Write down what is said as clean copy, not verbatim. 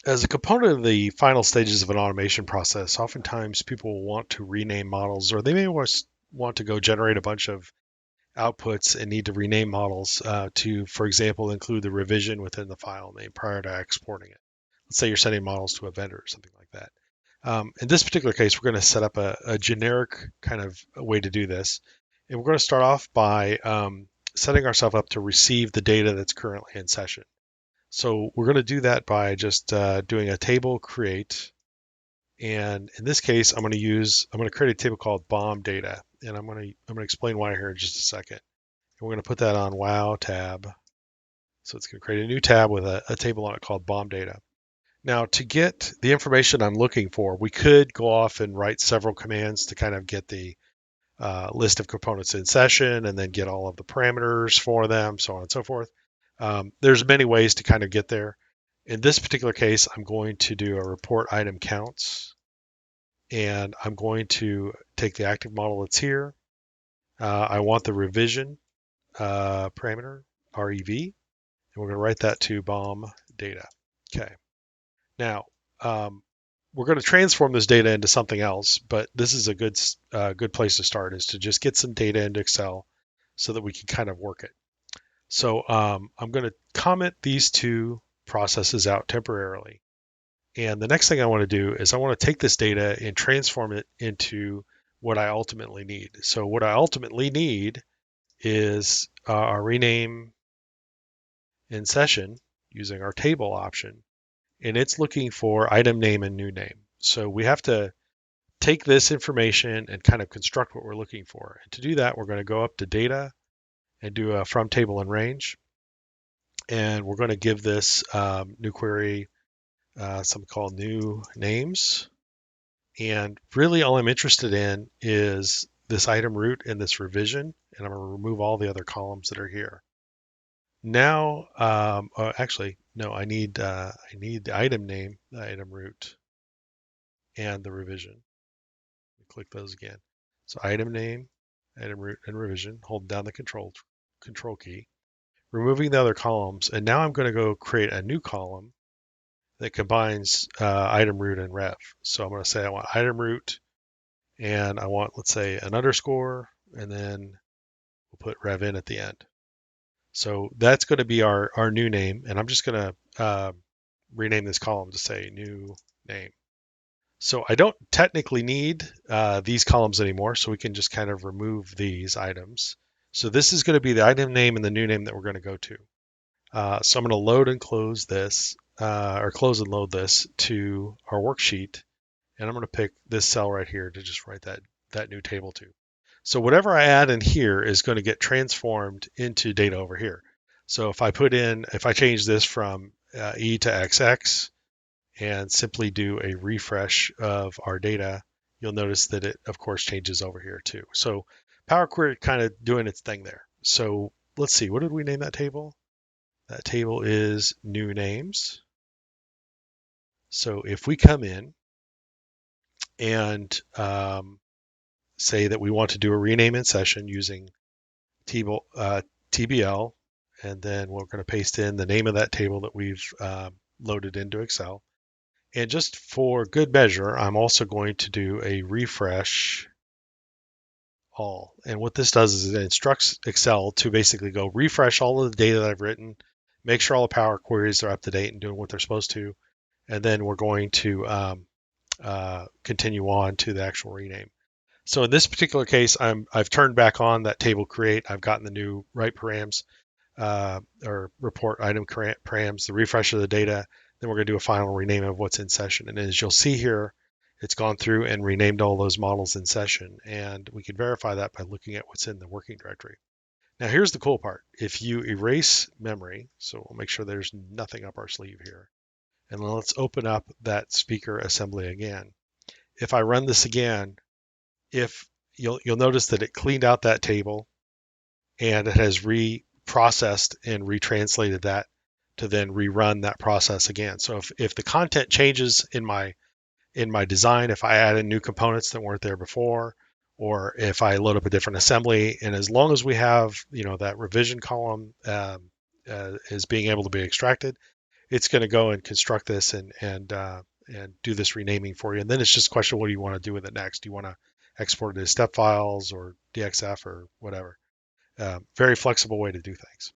As a component of the final stages of an automation process, oftentimes people will want to rename models, or they may want to go generate a bunch of outputs and need to rename models to, for example, include the revision within the file name prior to exporting it. Let's say you're sending models to a vendor or something like that. In this particular case, we're going to set up a generic kind of way to do this. And we're going to start off by setting ourselves up to receive the data that's currently in session. So we're going to do that by just doing a table create. And in this case, I'm going to create a table called bomb data. And I'm going to explain why here in just a second. And we're going to put that on wow tab. So it's going to create a new tab with a table on it called bomb data. Now, to get the information I'm looking for, we could go off and write several commands to kind of get the list of components in session and then get all of the parameters for them, so on and so forth. There's many ways to kind of get there. In this particular case, I'm going to do a report item counts, and I'm going to take the active model that's here. I want the revision parameter, REV, and we're going to write that to bomb data. Okay. Now, we're going to transform this data into something else, but this is a good place to start is to just get some data into Excel so that we can kind of work it. So I'm going to comment these two processes out temporarily. And the next thing I want to do is I want to take this data and transform it into what I ultimately need. So what I ultimately need is a rename in session using our table option, and it's looking for item name and new name. So we have to take this information and kind of construct what we're looking for. And to do that, we're going to go up to data and do a from table and range. And we're going to give this new query something called new names. And really all I'm interested in is this item root and this revision. And I'm going to remove all the other columns that are here. Now, actually, no, I need the item name, the item root, and the revision. Click those again. So item name, item root, and revision. Hold down the control key, removing the other columns, and now I'm going to go create a new column that combines item root and rev. So I'm going to say I want item root, and I want, let's say, an underscore, and then we'll put rev in at the end. So that's going to be our new name, and I'm just going to rename this column to say new name. So I don't technically need these columns anymore, so we can just kind of remove these items. So this is going to be the item name and the new name that we're going to go to. So I'm going to load and close this, or close and load this to our worksheet, and I'm going to pick this cell right here to just write that new table to. So whatever I add in here is going to get transformed into data over here. So if I change this from E to XX, and simply do a refresh of our data, you'll notice that it, of course, changes over here too. So PowerQuery kind of doing its thing there. So let's see, what did we name that table? That table is new names. So if we come in and say that we want to do a rename in session using TBL, and then we're going to paste in the name of that table that we've loaded into Excel. And just for good measure, I'm also going to do a refresh all. And what this does is it instructs Excel to basically go refresh all of the data that I've written, make sure all the Power Queries are up to date and doing what they're supposed to, and then we're going to continue on to the actual rename. So in this particular case, I've turned back on that table create. I've gotten the new write params or report item params, the refresh of the data. Then we're going to do a final rename of what's in session. And as you'll see here, it's gone through and renamed all those models in session. And we can verify that by looking at what's in the working directory. Now here's the cool part. If you erase memory, so we'll make sure there's nothing up our sleeve here. And then let's open up that speaker assembly again. If I run this again, if you'll notice that it cleaned out that table and it has reprocessed and retranslated that to then rerun that process again. So if the content changes in my design, if I add in new components that weren't there before, or if I load up a different assembly, and as long as we have that revision column is being able to be extracted, it's going to go and construct this and do this renaming for you. And then it's just a question, what do you want to do with it next? Do you want to export it as step files or DXF or whatever? Very flexible way to do things.